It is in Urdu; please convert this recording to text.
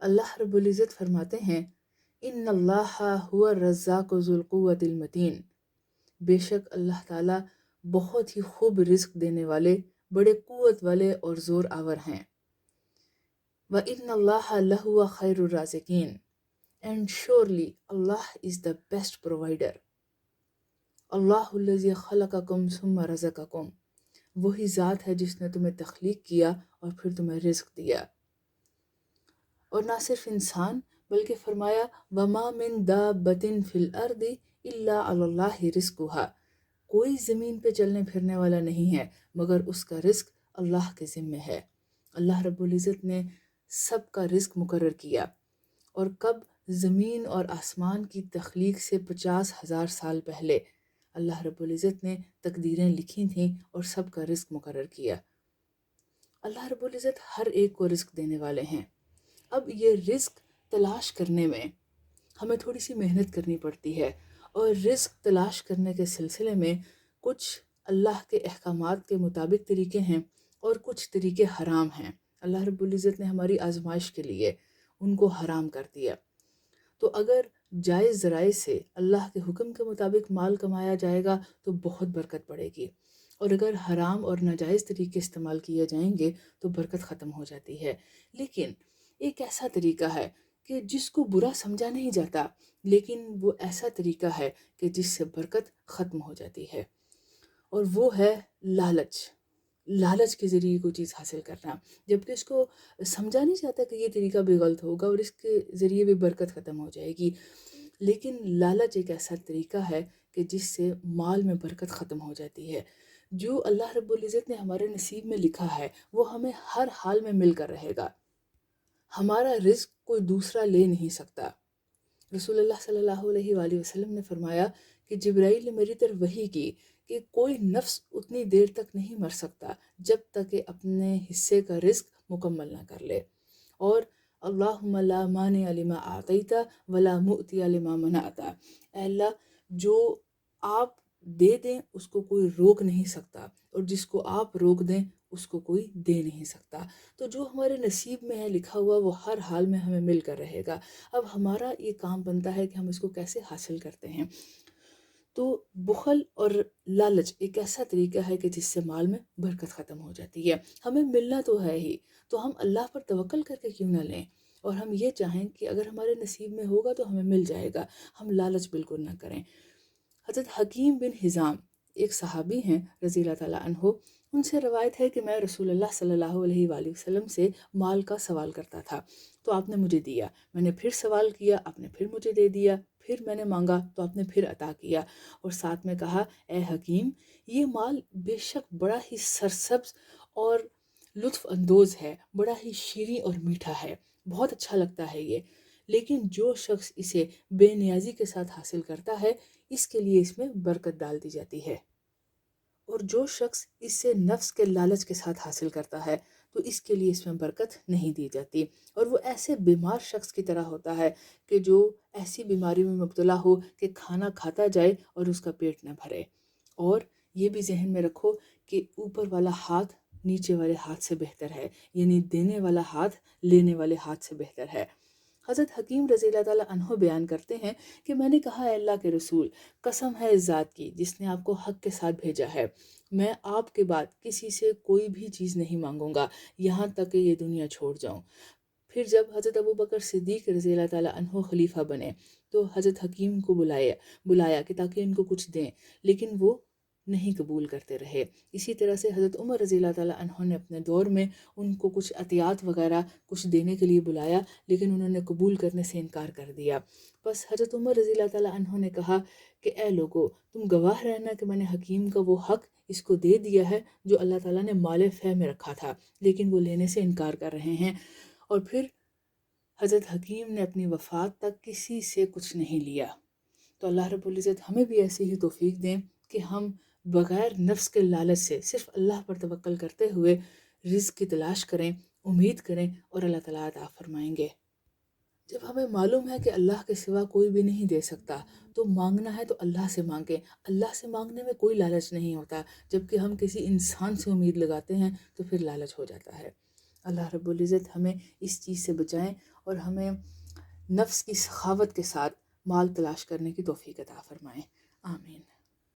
اللہ رب العزت فرماتے ہیں ان اللہ هو الرزاق ذو القوۃ المتین، بے شک اللہ تعالیٰ بہت ہی خوب رزق دینے والے، بڑے قوت والے اور زور آور ہیں۔ وَإِنَّ اللَّهَ لَهُوَ خَيْرُ الرَّازِقِينَ، and surely Allah is the best provider۔ اللہ الذی خلقکم ثم رزقکم، وہی ذات ہے جس نے تمہیں تخلیق کیا اور پھر تمہیں رزق دیا۔ اور نہ صرف انسان بلکہ فرمایا وما من دابۃ فی الارض الا علی اللہ رزقها، کوئی زمین پہ چلنے پھرنے والا نہیں ہے مگر اس کا رزق اللہ کے ذمہ ہے۔ اللہ رب العزت نے سب کا رزق مقرر کیا، اور کب؟ زمین اور آسمان کی تخلیق سے 50,000 سال پہلے اللہ رب العزت نے تقدیریں لکھی تھیں اور سب کا رزق مقرر کیا۔ اللہ رب العزت ہر ایک کو رزق دینے والے ہیں۔ اب یہ رزق تلاش کرنے میں ہمیں تھوڑی سی محنت کرنی پڑتی ہے، اور رزق تلاش کرنے کے سلسلے میں کچھ اللہ کے احکامات کے مطابق طریقے ہیں اور کچھ طریقے حرام ہیں۔ اللہ رب العزت نے ہماری آزمائش کے لیے ان کو حرام کر دیا۔ تو اگر جائز ذرائع سے اللہ کے حکم کے مطابق مال کمایا جائے گا تو بہت برکت پڑے گی، اور اگر حرام اور ناجائز طریقے استعمال کیے جائیں گے تو برکت ختم ہو جاتی ہے۔ لیکن ایک ایسا طریقہ ہے کہ جس کو برا سمجھا نہیں جاتا، لیکن وہ ایسا طریقہ ہے کہ جس سے برکت ختم ہو جاتی ہے، اور وہ ہے لالچ۔ لالچ کے ذریعے کوئی چیز حاصل کرنا، جبکہ اس کو سمجھا نہیں جاتا کہ یہ طریقہ بھی غلط ہوگا اور اس کے ذریعے بھی برکت ختم ہو جائے گی، لیکن لالچ ایک ایسا طریقہ ہے کہ جس سے مال میں برکت ختم ہو جاتی ہے۔ جو اللہ رب العزت نے ہمارے نصیب میں لکھا ہے وہ ہمیں ہر حال میں مل کر رہے گا، ہمارا رزق کوئی دوسرا لے نہیں سکتا۔ رسول اللہ صلی اللہ علیہ وآلہ وسلم نے فرمایا کہ جبرائیل نے میری طرف وحی کی کہ کوئی نفس اتنی دیر تک نہیں مر سکتا جب تک کہ اپنے حصے کا رزق مکمل نہ کر لے، اور اللہم لا مانع لما اعطیت ولا معطی لما منعت، اے اللہ جو آپ دے دیں اس کو کوئی روک نہیں سکتا، اور جس کو آپ روک دیں اس کو کوئی دے نہیں سکتا۔ تو جو ہمارے نصیب میں ہے لکھا ہوا وہ ہر حال میں ہمیں مل کر رہے گا۔ اب ہمارا یہ کام بنتا ہے کہ ہم اس کو کیسے حاصل کرتے ہیں۔ تو بخل اور لالچ ایک ایسا طریقہ ہے کہ جس سے مال میں برکت ختم ہو جاتی ہے۔ ہمیں ملنا تو ہے ہی، تو ہم اللہ پر توکل کر کے کیوں نہ لیں، اور ہم یہ چاہیں کہ اگر ہمارے نصیب میں ہوگا تو ہمیں مل جائے گا، ہم لالچ بالکل نہ کریں۔ حضرت حکیم بن حزام ایک صحابی ہیں رضی اللہ تعالیٰ عنہ، ان سے روایت ہے کہ میں رسول اللہ صلی اللہ علیہ وآلہ وسلم سے مال کا سوال کرتا تھا تو آپ نے مجھے دیا، میں نے پھر سوال کیا آپ نے پھر مجھے دے دیا، پھر میں نے مانگا تو آپ نے پھر عطا کیا، اور ساتھ میں کہا اے حکیم یہ مال بے شک بڑا ہی سرسبز اور لطف اندوز ہے، بڑا ہی شیریں اور میٹھا ہے، بہت اچھا لگتا ہے یہ، لیکن جو شخص اسے بے نیازی کے ساتھ حاصل کرتا ہے اس کے لیے اس میں برکت ڈال دی جاتی ہے، اور جو شخص اس سے نفس کے لالچ کے ساتھ حاصل کرتا ہے تو اس کے لیے اس میں برکت نہیں دی جاتی، اور وہ ایسے بیمار شخص کی طرح ہوتا ہے کہ جو ایسی بیماری میں مبتلا ہو کہ کھانا کھاتا جائے اور اس کا پیٹ نہ بھرے۔ اور یہ بھی ذہن میں رکھو کہ اوپر والا ہاتھ نیچے والے ہاتھ سے بہتر ہے، یعنی دینے والا ہاتھ لینے والے ہاتھ سے بہتر ہے۔ حضرت حکیم رضی اللہ تعالیٰ عنہ بیان کرتے ہیں کہ میں نے کہا اے اللہ کے رسول، قسم ہے اس ذات کی جس نے آپ کو حق کے ساتھ بھیجا ہے، میں آپ کے بعد کسی سے کوئی بھی چیز نہیں مانگوں گا یہاں تک کہ یہ دنیا چھوڑ جاؤں۔ پھر جب حضرت ابوبکر صدیق رضی اللہ تعالیٰ عنہ خلیفہ بنے تو حضرت حکیم کو بلایا کہ تاکہ ان کو کچھ دیں، لیکن وہ نہیں قبول کرتے رہے۔ اسی طرح سے حضرت عمر رضی اللہ تعالیٰ عنہ نے اپنے دور میں ان کو کچھ عطیات وغیرہ کچھ دینے کے لیے بلایا، لیکن انہوں نے قبول کرنے سے انکار کر دیا۔ بس حضرت عمر رضی اللہ تعالیٰ عنہ نے کہا کہ اے لوگو تم گواہ رہنا کہ میں نے حکیم کا وہ حق اس کو دے دیا ہے جو اللہ تعالیٰ نے مال فہ میں رکھا تھا، لیکن وہ لینے سے انکار کر رہے ہیں۔ اور پھر حضرت حکیم نے اپنی وفات تک کسی سے کچھ نہیں لیا۔ تو اللہ رب العزت ہمیں بھی ایسی ہی توفیق دیں کہ ہم بغیر نفس کے لالچ سے صرف اللہ پر توکل کرتے ہوئے رزق کی تلاش کریں، امید کریں، اور اللہ تعالیٰ عطا فرمائیں گے۔ جب ہمیں معلوم ہے کہ اللہ کے سوا کوئی بھی نہیں دے سکتا تو مانگنا ہے تو اللہ سے مانگیں۔ اللہ سے مانگنے میں کوئی لالچ نہیں ہوتا، جبکہ ہم کسی انسان سے امید لگاتے ہیں تو پھر لالچ ہو جاتا ہے۔ اللہ رب العزت ہمیں اس چیز سے بچائیں اور ہمیں نفس کی سخاوت کے ساتھ مال تلاش کرنے کی توفیق عطا فرمائیں، آمین۔